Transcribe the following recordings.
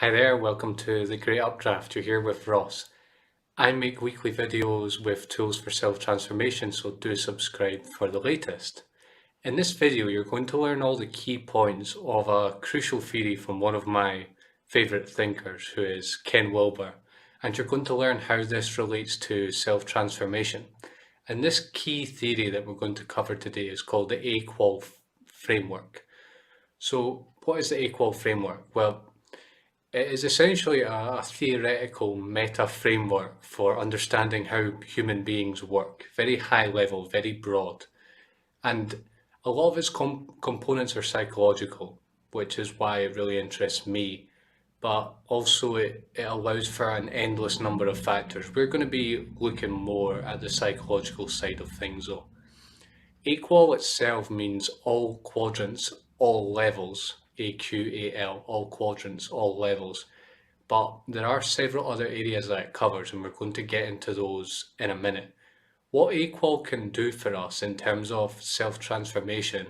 Hi there, welcome to The Great Updraft. You're here with Ross. I make weekly videos with tools for self-transformation, so do subscribe for the latest. In this video, you're going to learn all the key points of a crucial theory from one of my favourite thinkers, who is Ken Wilber, and you're going to learn how this relates to self-transformation. And this key theory that we're going to cover today is called the AQAL framework. So what is the AQAL framework? Well, it is essentially a theoretical meta framework for understanding how human beings work. Very high level, very broad. And a lot of its components are psychological, which is why it really interests me. But also it allows for an endless number of factors. We're going to be looking more at the psychological side of things though. AQAL itself means all quadrants, all levels, AQAL, all quadrants, all levels. But there are several other areas that it covers, and we're going to get into those in a minute. What AQAL can do for us in terms of self-transformation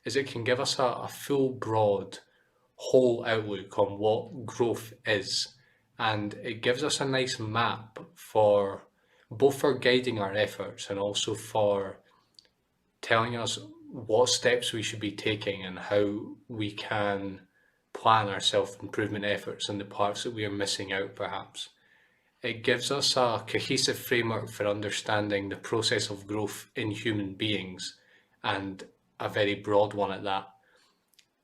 is it can give us a full, broad, whole outlook on what growth is. And it gives us a nice map for both for guiding our efforts and also for telling us what steps we should be taking and how we can plan our self-improvement efforts and the parts that we are missing out perhaps. It gives us a cohesive framework for understanding the process of growth in human beings, and a very broad one at that.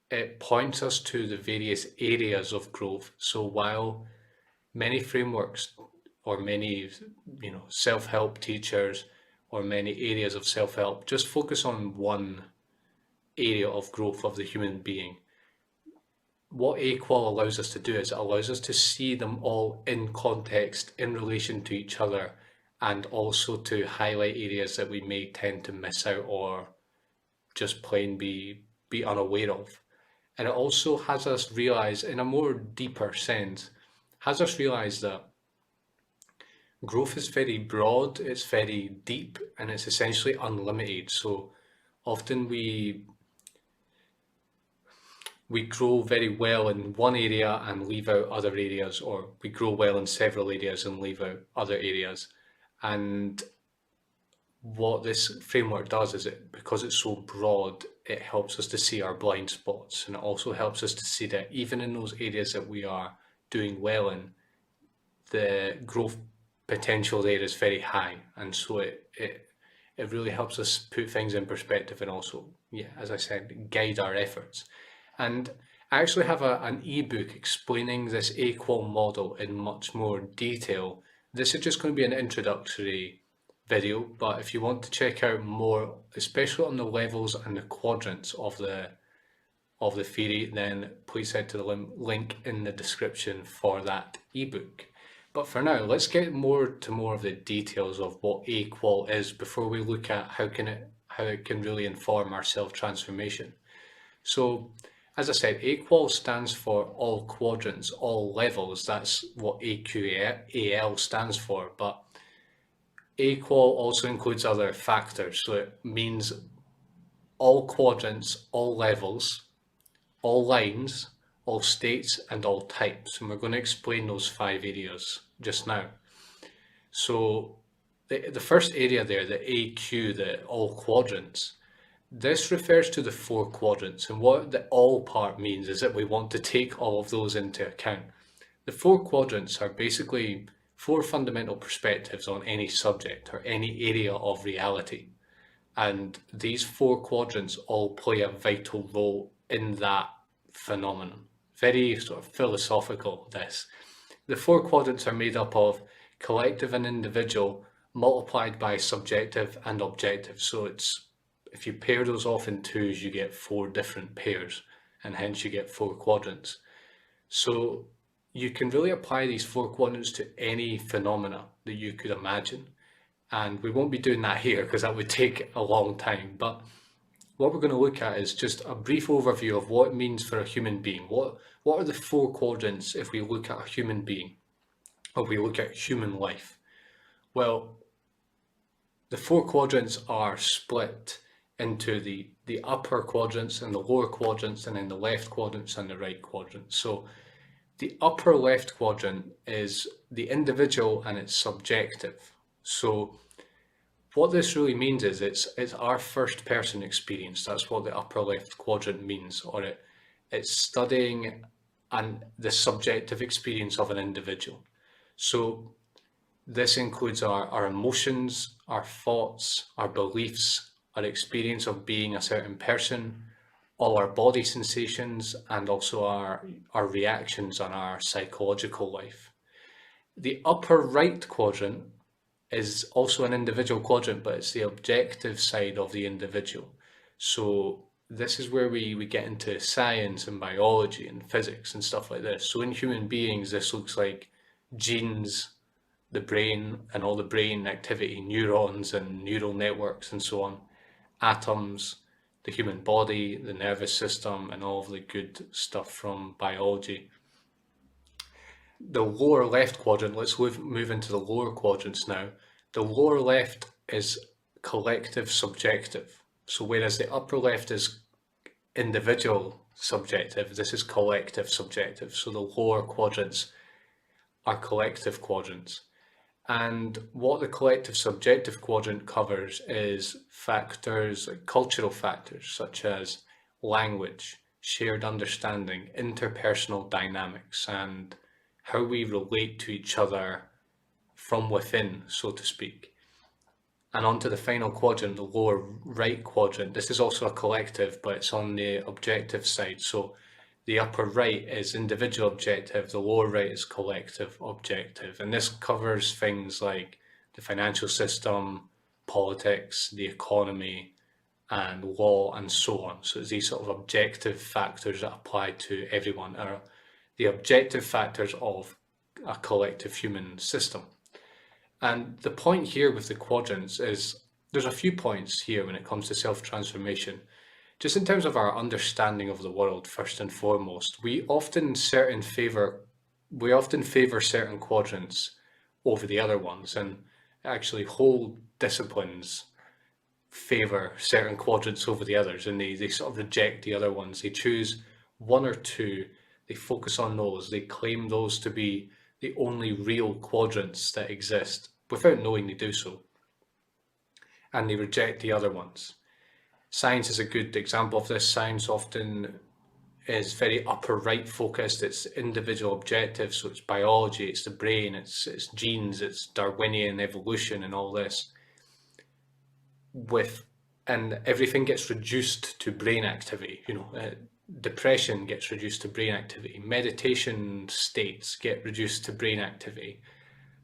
It points us to the various areas of growth. So while many frameworks or many self-help teachers or many areas of self-help just focus on one area of growth of the human being, what AQAL allows us to do is it allows us to see them all in context, in relation to each other, and also to highlight areas that we may tend to miss out or just plain be unaware of. And it also has us realize, in a more deeper sense, has us realize that growth is very broad, it's very deep, and it's essentially unlimited. So often we grow very well in one area and leave out other areas, or we grow well in several areas and leave out other areas. And what this framework does is because it's so broad, it helps us to see our blind spots, and it also helps us to see that even in those areas that we are doing well in, the growth potential there is very high. And so it really helps us put things in perspective and also, as I said, guide our efforts. And I actually have an ebook explaining this AQAL model in much more detail. This is just going to be an introductory video, but if you want to check out more, especially on the levels and the quadrants of the theory, then please head to the link in the description for that ebook. But for now, let's get more of the details of what AQAL is before we look at how it can really inform our self-transformation. So, as I said, AQAL stands for all quadrants, all levels. That's what AQAL stands for. But AQAL also includes other factors. So it means all quadrants, all levels, all lines, all states, and all types. And we're going to explain those 5 areas just now. So the first area there, the AQ, the all quadrants, this refers to the 4 quadrants, and what the all part means is that we want to take all of those into account. The 4 quadrants are basically 4 fundamental perspectives on any subject or any area of reality. And these 4 quadrants all play a vital role in that phenomenon. Very sort of philosophical, this. The 4 quadrants are made up of collective and individual multiplied by subjective and objective. So if you pair those off in 2s, you get 4 different pairs, and hence you get 4 quadrants. So you can really apply these 4 quadrants to any phenomena that you could imagine. And we won't be doing that here because that would take a long time. But what we're going to look at is just a brief overview of what it means for a human being. What are the 4 quadrants if we look at a human being, or we look at human life? Well, the 4 quadrants are split into the upper quadrants and the lower quadrants, and then the left quadrants and the right quadrants. So The upper left quadrant is the individual and it's subjective. So what this really means is it's our first person experience. That's what the upper left quadrant means, or it's studying the subjective experience of an individual. So this includes our emotions, our thoughts, our beliefs, our experience of being a certain person, all our body sensations, and also our reactions on our psychological life. The upper right quadrant is also an individual quadrant, but it's the objective side of the individual. So this is where we get into science and biology and physics and stuff like this. So in human beings, this looks like genes, the brain and all the brain activity, neurons and neural networks and so on, atoms, the human body, the nervous system, and all of the good stuff from biology. The lower left quadrant, let's move into the lower quadrants now. The lower left is collective subjective. So whereas the upper left is individual subjective, this is collective subjective. So the lower quadrants are collective quadrants. And what the collective subjective quadrant covers is factors, like cultural factors, such as language, shared understanding, interpersonal dynamics, and how we relate to each other from within, so to speak. And onto the final quadrant, the lower right quadrant. This is also a collective, but it's on the objective side. So the upper right is individual objective, the lower right is collective objective. And this covers things like the financial system, politics, the economy, and law, and so on. So it's these sort of objective factors that apply to everyone, are the objective factors of a collective human system. And the point here with the quadrants is there's a few points here when it comes to self-transformation. Just in terms of our understanding of the world, first and foremost, we often favor certain quadrants over the other ones, and actually whole disciplines favor certain quadrants over the others, and they sort of reject the other ones. They choose one or two, they focus on those, they claim those to be the only real quadrants that exist without knowing they do so, and they reject the other ones. Science is a good example of this. Science often is very upper right focused. It's individual objectives, so it's biology, it's the brain, it's genes, it's Darwinian evolution and all this. And everything gets reduced to brain activity. Depression gets reduced to brain activity. Meditation states get reduced to brain activity.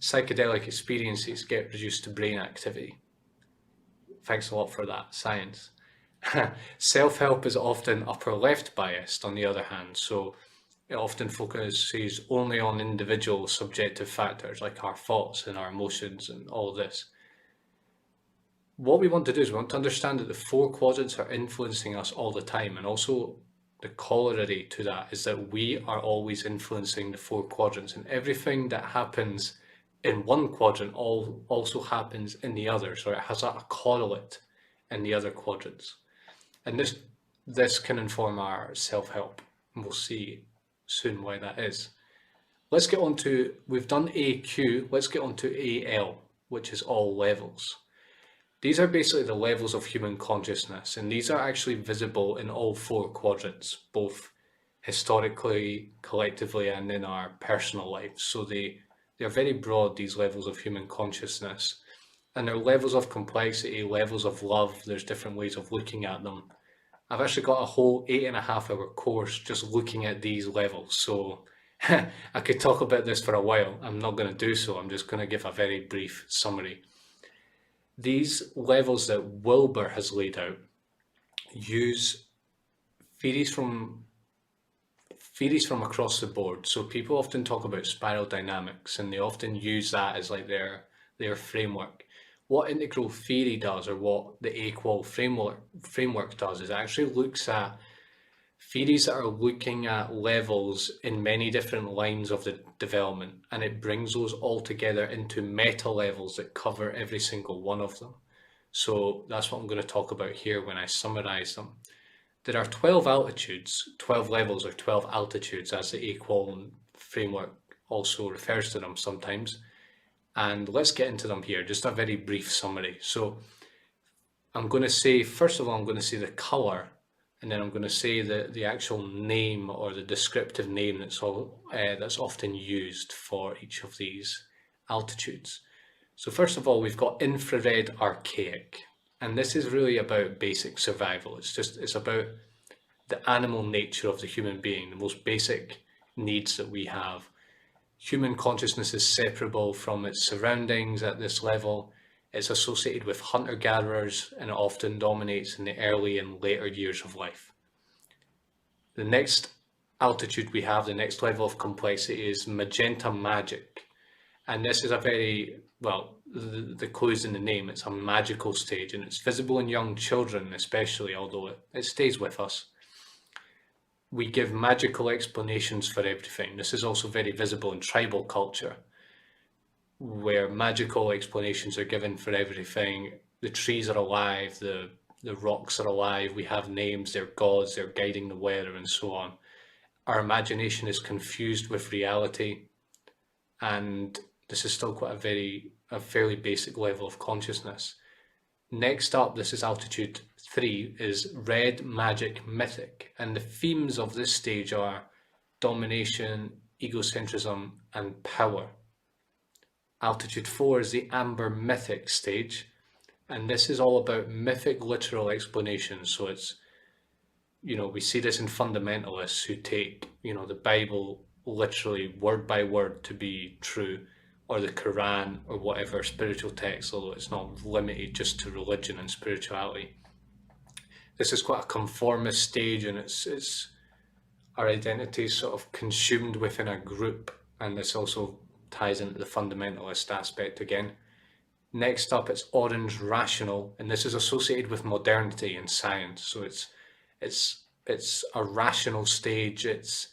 Psychedelic experiences get reduced to brain activity. Thanks a lot for that, science. Self-help is often upper left biased, on the other hand, so it often focuses only on individual subjective factors like our thoughts and our emotions and all this. What we want to do is we want to understand that the four quadrants are influencing us all the time, and also the corollary to that is that we are always influencing the four quadrants, and everything that happens in one quadrant also happens in the other, so it has a correlate in the other quadrants. And this can inform our self-help, and we'll see soon why that is. Let's get on to, we've done AQ, let's get on to AL, which is all levels. These are basically the levels of human consciousness, and these are actually visible in all four quadrants, both historically, collectively, and in our personal lives. So they're very broad, these levels of human consciousness. And they're levels of complexity, levels of love. There's different ways of looking at them. I've actually got a whole 8.5-hour course just looking at these levels. So I could talk about this for a while. I'm not going to do so. I'm just going to give a very brief summary. These levels that Wilber has laid out use theories from across the board. So people often talk about spiral dynamics, and they often use that as like their framework. What integral theory does, or what the AQAL framework does, is it actually looks at theories that are looking at levels in many different lines of the development, and it brings those all together into meta levels that cover every single one of them. So that's what I'm going to talk about here when I summarize them. There are 12 altitudes, 12 levels, or 12 altitudes, as the AQAL framework also refers to them sometimes. And let's get into them here, just a very brief summary. So I'm going to say, first of all, I'm going to say the color, and then I'm going to say the actual name or the descriptive name that's often used for each of these altitudes. So first of all, we've got infrared archaic, and this is really about basic survival. It's about the animal nature of the human being, the most basic needs that we have. Human consciousness is separable from its surroundings at this level. It's associated with hunter-gatherers, and it often dominates in the early and later years of life. The next altitude we have, the next level of complexity, is magenta magic. And this is a very, well, the clue's in the name. It's a magical stage, and it's visible in young children especially, although it stays with us. We give magical explanations for everything. This is also very visible in tribal culture, where magical explanations are given for everything. The trees are alive, the rocks are alive, we have names, they're gods, they're guiding the weather, and so on. Our imagination is confused with reality, and this is still quite a fairly basic level of consciousness. Next up, this is altitude 3, is red magic mythic, and the themes of this stage are domination, egocentrism, and power. Altitude 4 is the amber mythic stage, and this is all about mythic literal explanations. So it's, we see this in fundamentalists who take, the Bible literally word by word to be true, or the Quran, or whatever spiritual text, although it's not limited just to religion and spirituality. This is quite a conformist stage, and it's our identity is sort of consumed within a group, and this also ties into the fundamentalist aspect again. Next up, it's orange rational, and this is associated with modernity and science. So it's a rational stage, it's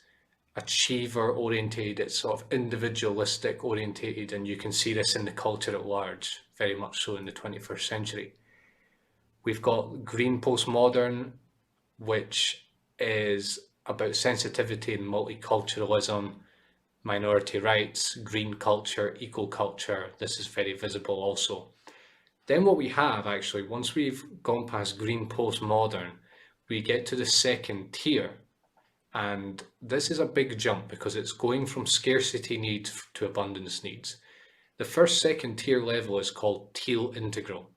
achiever orientated, it's sort of individualistic orientated, and you can see this in the culture at large, very much so in the 21st century. We've got green postmodern, which is about sensitivity and multiculturalism, minority rights, green culture, eco culture. This is very visible also. Then what we have actually, once we've gone past green postmodern, we get to the second tier. And this is a big jump because it's going from scarcity needs to abundance needs. The first second tier level is called teal integral.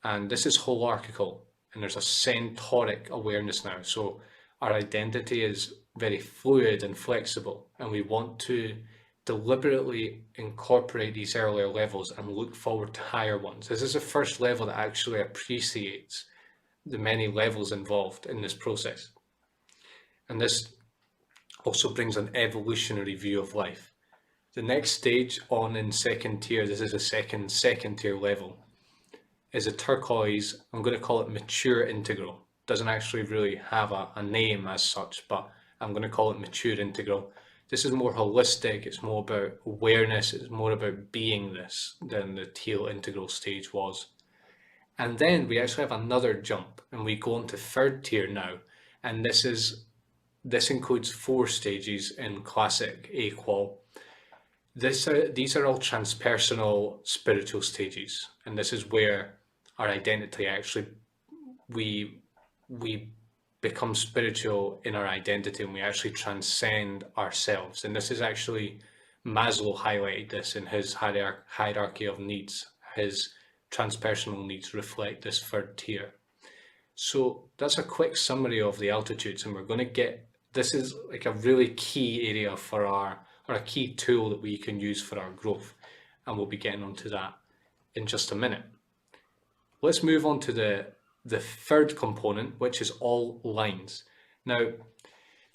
And this is holarchical, and there's a centauric awareness now. So our identity is very fluid and flexible, and we want to deliberately incorporate these earlier levels and look forward to higher ones. This is the first level that actually appreciates the many levels involved in this process. And this also brings an evolutionary view of life. The next stage on in second tier, this is a second tier level, is a turquoise. I'm going to call it mature integral. Doesn't actually really have a name as such, but I'm going to call it mature integral. This is more holistic, it's more about awareness, it's more about beingness than the teal integral stage was. And then we actually have another jump, and we go into third tier now, and this includes 4 stages in classic AQAL. These are all transpersonal spiritual stages, and this is where our identity actually, we become spiritual in our identity, and we actually transcend ourselves. And this is actually, Maslow highlighted this in his hierarchy of needs. His transpersonal needs reflect this third tier. So that's a quick summary of the altitudes, and we're going to get, this is like a really key area for or a key tool that we can use for our growth, and we'll be getting onto that in just a minute. Let's move on to the third component, which is all lines. Now,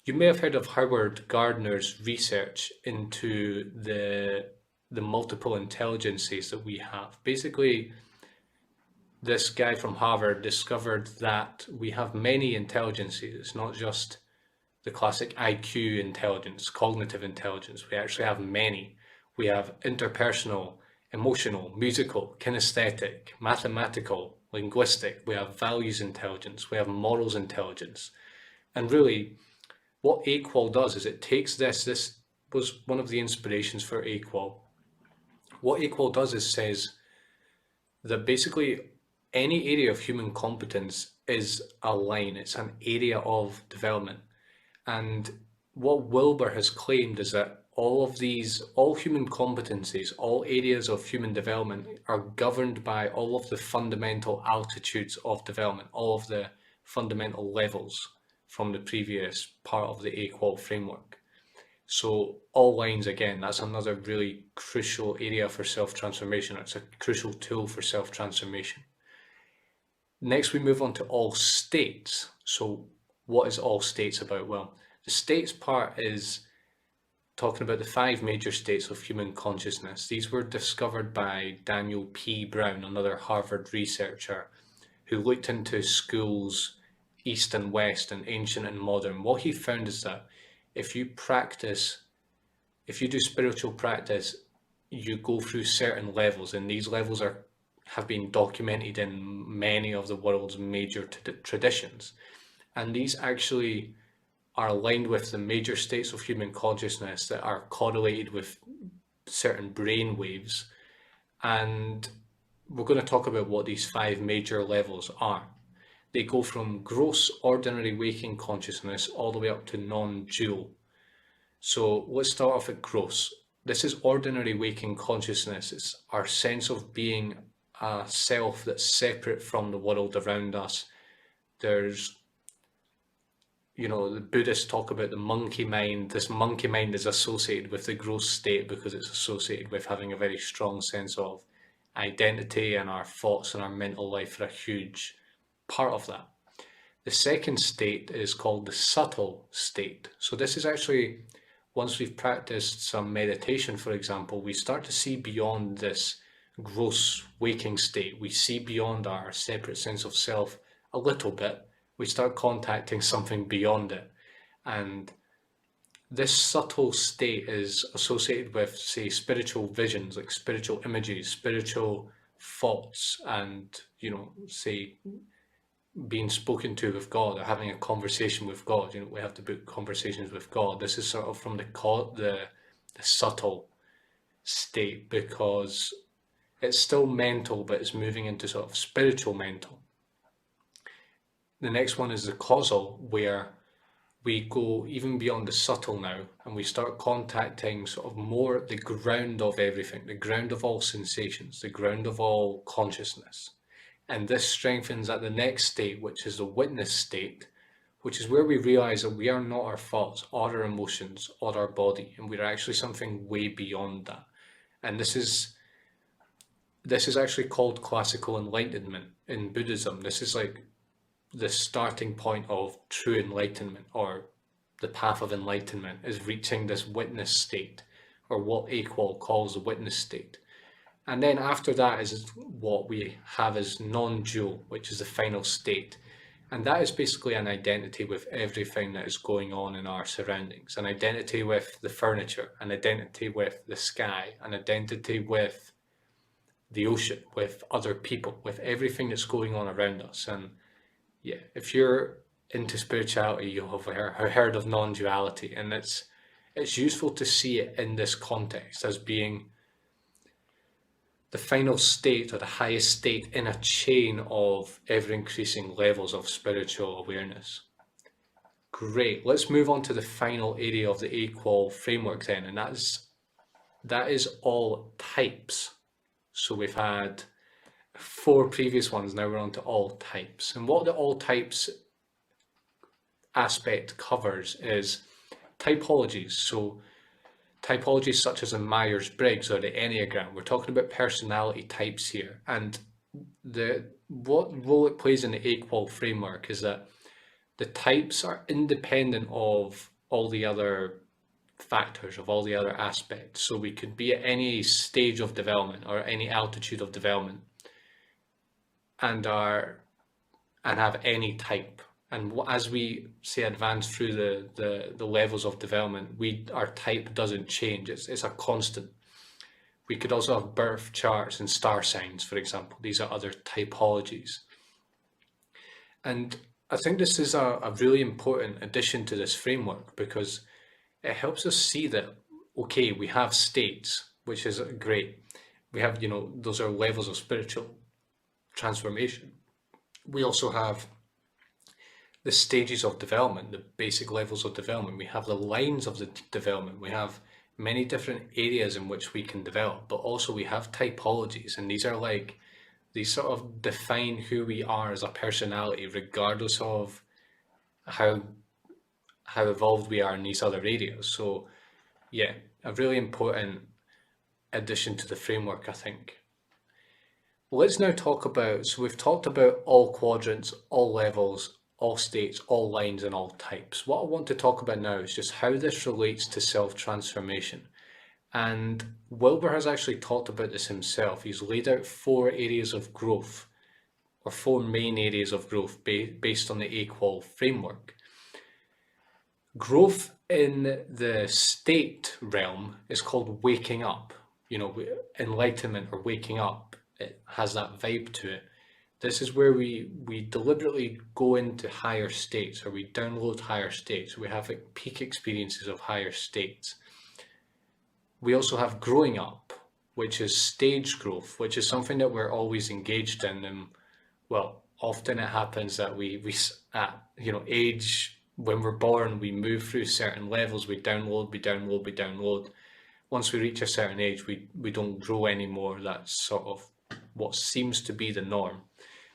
you may have heard of Howard Gardner's research into the multiple intelligences that we have. Basically, this guy from Harvard discovered that we have many intelligences. It's not just the classic IQ intelligence, cognitive intelligence. We actually have many. We have interpersonal, emotional, musical, kinesthetic, mathematical, linguistic. We have values intelligence. We have morals intelligence. And really, what AQAL does is it takes this was one of the inspirations for AQAL. What AQAL does is says that basically any area of human competence is a line, it's an area of development. And what Wilber has claimed is that all human competencies, all areas of human development are governed by all of the fundamental altitudes of development, all of the fundamental levels from the previous part of the AQAL framework. So all lines, again, that's another really crucial area for self-transformation. It's a crucial tool for self-transformation. Next, we move on to all states. So what is all states about? Well, the states part is talking about the 5 major states of human consciousness. These were discovered by Daniel P. Brown, another Harvard researcher, who looked into schools, East and West, and ancient and modern. What he found is that if you do spiritual practice, you go through certain levels, and these levels have been documented in many of the world's major traditions. And these actually are aligned with the major states of human consciousness that are correlated with certain brain waves. And we're going to talk about what these 5 major levels are. They go from gross ordinary waking consciousness all the way up to non-dual. So let's start off at gross. This is ordinary waking consciousness. It's our sense of being a self that's separate from the world around us. There's, the Buddhists talk about the monkey mind. This monkey mind is associated with the gross state because it's associated with having a very strong sense of identity, and our thoughts and our mental life are a huge part of that. The second state is called the subtle state. So this is actually, once we've practiced some meditation, for example, we start to see beyond this gross waking state. We see beyond our separate sense of self a little bit. We start contacting something beyond it. And this subtle state is associated with, say, spiritual visions, like spiritual images, spiritual thoughts, and, say, being spoken to with God, or having a conversation with God. We have to book conversations with God. This is sort of from the subtle state, because it's still mental, but it's moving into sort of spiritual mental. The next one is the causal, where we go even beyond the subtle now, and we start contacting sort of more the ground of everything, the ground of all sensations, the ground of all consciousness. And this strengthens at the next state, which is the witness state, which is where we realize that we are not our thoughts or our emotions or our body, and we're actually something way beyond that. And this is actually called classical enlightenment in Buddhism. This is like the starting point of true enlightenment, or the path of enlightenment, is reaching this witness state, or what AQAL calls the witness state. And then after that is what we have as non-dual, which is the final state. And that is basically an identity with everything that is going on in our surroundings, an identity with the furniture, an identity with the sky, an identity with the ocean, with other people, with everything that's going on around us. And yeah, if you're into spirituality, you'll have heard of non-duality, and it's useful to see it in this context as being the final state, or the highest state in a chain of ever-increasing levels of spiritual awareness. Great, let's move on to the final area of the AQAL framework then, and that is all types. So we've had 4 previous ones, now we're on to all types. And what the all types aspect covers is typologies. So typologies such as a Myers-Briggs or the Enneagram. We're talking about personality types here. And what role it plays in the AQAL framework is that the types are independent of all the other factors, of all the other aspects. So we could be at any stage of development or any altitude of development and have any type. And as we say advance through the levels of development, our type doesn't change. It's a constant. We could also have birth charts and star signs, for example. These are other typologies. And I think this is a really important addition to this framework, because it helps us see that okay, we have states, which is great. We have, those are levels of spiritual transformation. We also have the stages of development, the basic levels of development. We have the lines of the development. We have many different areas in which we can develop, but also we have typologies, and these are like, these sort of define who we are as a personality, regardless of how evolved we are in these other areas. So yeah, a really important addition to the framework, I think. Let's now talk about, so we've talked about all quadrants, all levels, all states, all lines, and all types. What I want to talk about now is just how this relates to self-transformation. And Wilber has actually talked about this himself. He's laid out 4 areas of growth, or 4 main areas of growth based on the AQAL framework. Growth in the state realm is called waking up. Enlightenment or waking up, it has that vibe to it. This is where we deliberately go into higher states, or we download higher states. We have like peak experiences of higher states. We also have growing up, which is stage growth, which is something that we're always engaged in. And well, often it happens that we at age, when we're born, we move through certain levels, we download. Once we reach a certain age, we don't grow anymore. That's sort of what seems to be the norm.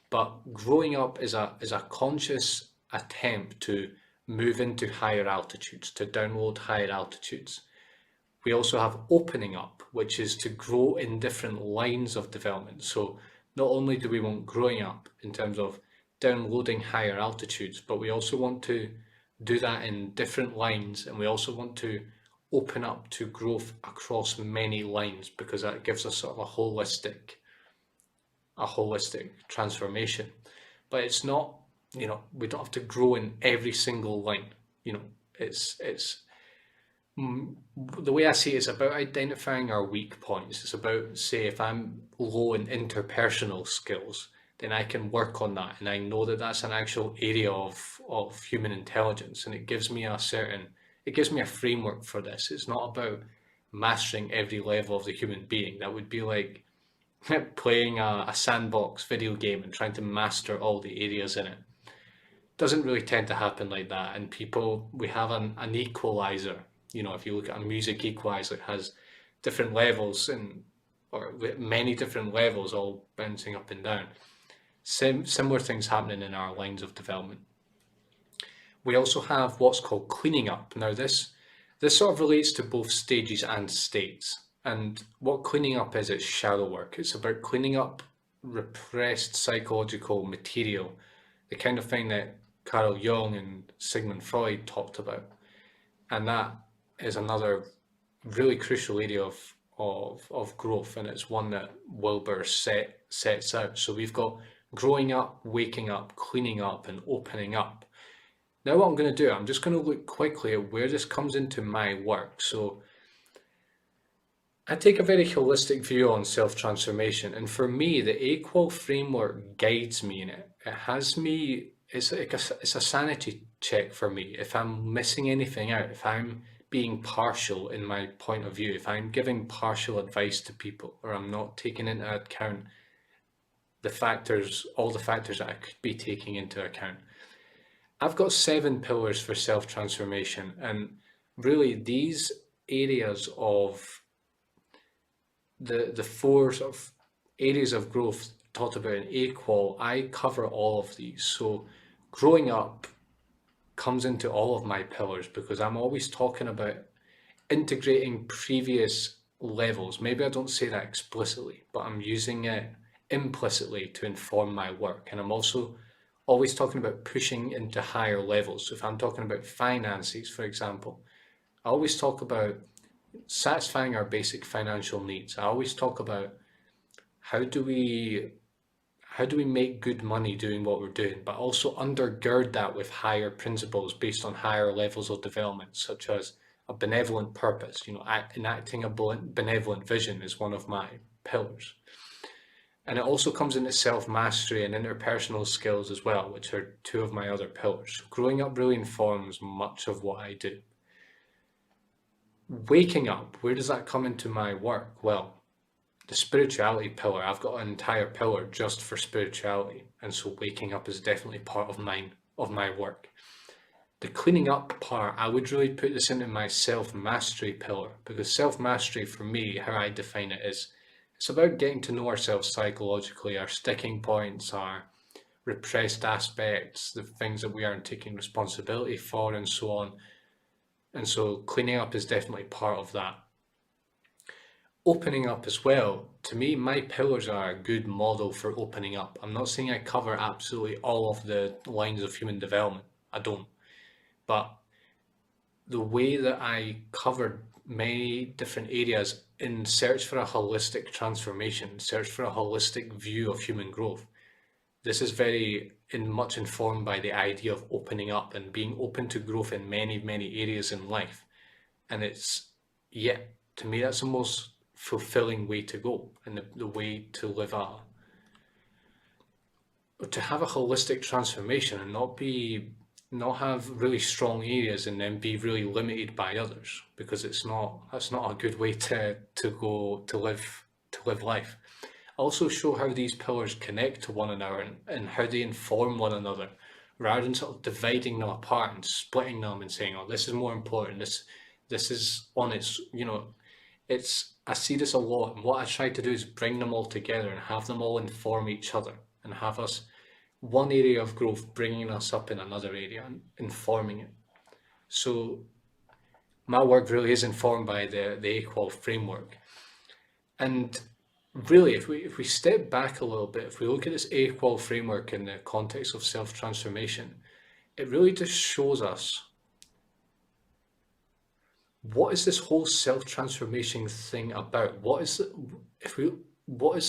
But growing up is a conscious attempt to move into higher altitudes, to download higher altitudes. We also have opening up, which is to grow in different lines of development. So not only do we want growing up in terms of downloading higher altitudes, but we also want to do that in different lines, and we also want to open up to growth across many lines, because that gives us sort of a holistic transformation. But it's not, we don't have to grow in every single line. It's the way I see it is about identifying our weak points. It's about, say, if I'm low in interpersonal skills, then I can work on that, and I know that that's an actual area of human intelligence, and it gives me a framework for this. It's not about mastering every level of the human being. That would be like playing a sandbox video game and trying to master all the areas in it. Doesn't really tend to happen like that. And we have an equalizer. If you look at a music equalizer, it has different levels, or many different levels all bouncing up and down. Similar things happening in our lines of development. We also have what's called cleaning up. Now this sort of relates to both stages and states. And what cleaning up is, it's shadow work. It's about cleaning up repressed psychological material, the kind of thing that Carl Jung and Sigmund Freud talked about. And that is another really crucial area of growth, and it's one that Wilber sets out. So we've got growing up, waking up, cleaning up, and opening up. Now what I'm going to do, I'm just going to look quickly at where this comes into my work. So I take a very holistic view on self-transformation, and for me, the AQAL framework guides me in it. It has me, it's a sanity check for me. If I'm missing anything out, if I'm being partial in my point of view, if I'm giving partial advice to people, or I'm not taking into account all the factors that I could be taking into account. I've got 7 pillars for self-transformation, and really these areas of the 4 sort of areas of growth talked about in AQAL, I cover all of these. So growing up comes into all of my pillars, because I'm always talking about integrating previous levels. Maybe I don't say that explicitly, but I'm using it implicitly to inform my work. And I'm also always talking about pushing into higher levels. So if I'm talking about finances, for example, I always talk about satisfying our basic financial needs. I always talk about how do we make good money doing what we're doing, but also undergird that with higher principles based on higher levels of development, such as a benevolent purpose. Enacting a benevolent vision is one of my pillars. And it also comes into self-mastery and interpersonal skills as well, which are 2 of my other pillars. So growing up really informs much of what I do. Waking up, where does that come into my work? Well, the spirituality pillar, I've got an entire pillar just for spirituality, and so waking up is definitely part of my work. The cleaning up part, I would really put this into my self-mastery pillar, because self-mastery for me, how I define it is, it's about getting to know ourselves psychologically, our sticking points, our repressed aspects, the things that we aren't taking responsibility for, and so on. And so cleaning up is definitely part of that. Opening up as well, to me, my pillars are a good model for opening up. I'm not saying I cover absolutely all of the lines of human development. I don't. But the way that I covered many different areas in search for a holistic transformation, search for a holistic view of human growth. This is very much informed by the idea of opening up and being open to growth in many, many areas in life. And it's, yeah, to me, that's the most fulfilling way to go, and the way to live to have a holistic transformation and not have really strong areas and then be really limited by others, because that's not a good way to live life. Also show how these pillars connect to one another, and how they inform one another, rather than sort of dividing them apart and splitting them and saying, oh, this is more important, this is on its, I see this a lot, and what I try to do is bring them all together and have them all inform each other, and have us one area of growth bringing us up in another area and informing it. So my work really is informed by the AQAL framework. And really, if we step back a little bit, if we look at this AQAL framework in the context of self-transformation, it really just shows us what is this whole self-transformation thing about? What is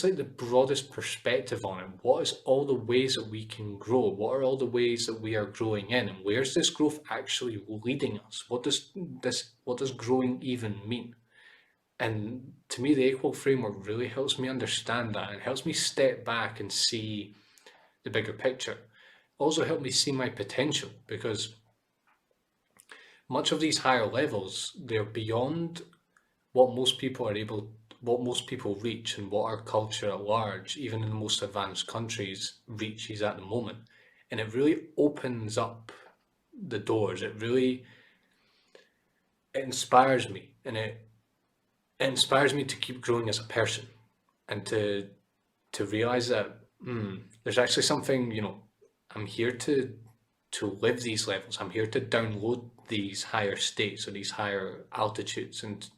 like the broadest perspective on it? What is all the ways that we can grow? What are all the ways that we are growing in? And where's this growth actually leading us? What does growing even mean? And to me, the AQAL framework really helps me understand that, and helps me step back and see the bigger picture. Also helped me see my potential, because much of these higher levels, they're beyond what most people reach, and what our culture at large, even in the most advanced countries, reaches at the moment. And it really opens up the doors. It inspires me, and it inspires me to keep growing as a person, and to realize that there's actually something, I'm here to live these levels. I'm here to download these higher states or these higher altitudes, and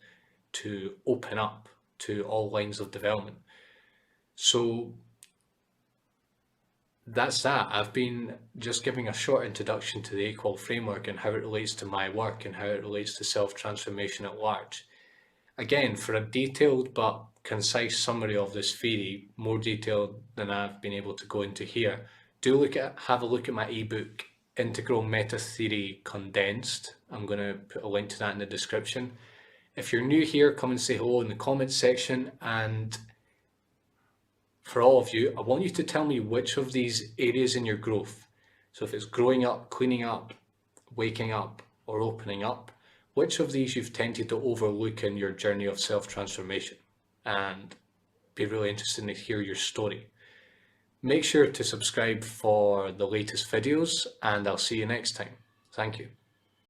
to open up to all lines of development. So that's that. I've been just giving a short introduction to the AQAL framework and how it relates to my work and how it relates to self-transformation at large. Again, for a detailed but concise summary of this theory, more detailed than I've been able to go into here, have a look at my ebook, Integral Meta Theory Condensed. I'm going to put a link to that in the description. If you're new here, come and say hello in the comments section. And for all of you, I want you to tell me which of these areas in your growth, so if it's growing up, cleaning up, waking up, or opening up, which of these you've tended to overlook in your journey of self-transformation, and be really interested to hear your story. Make sure to subscribe for the latest videos, and I'll see you next time. Thank you.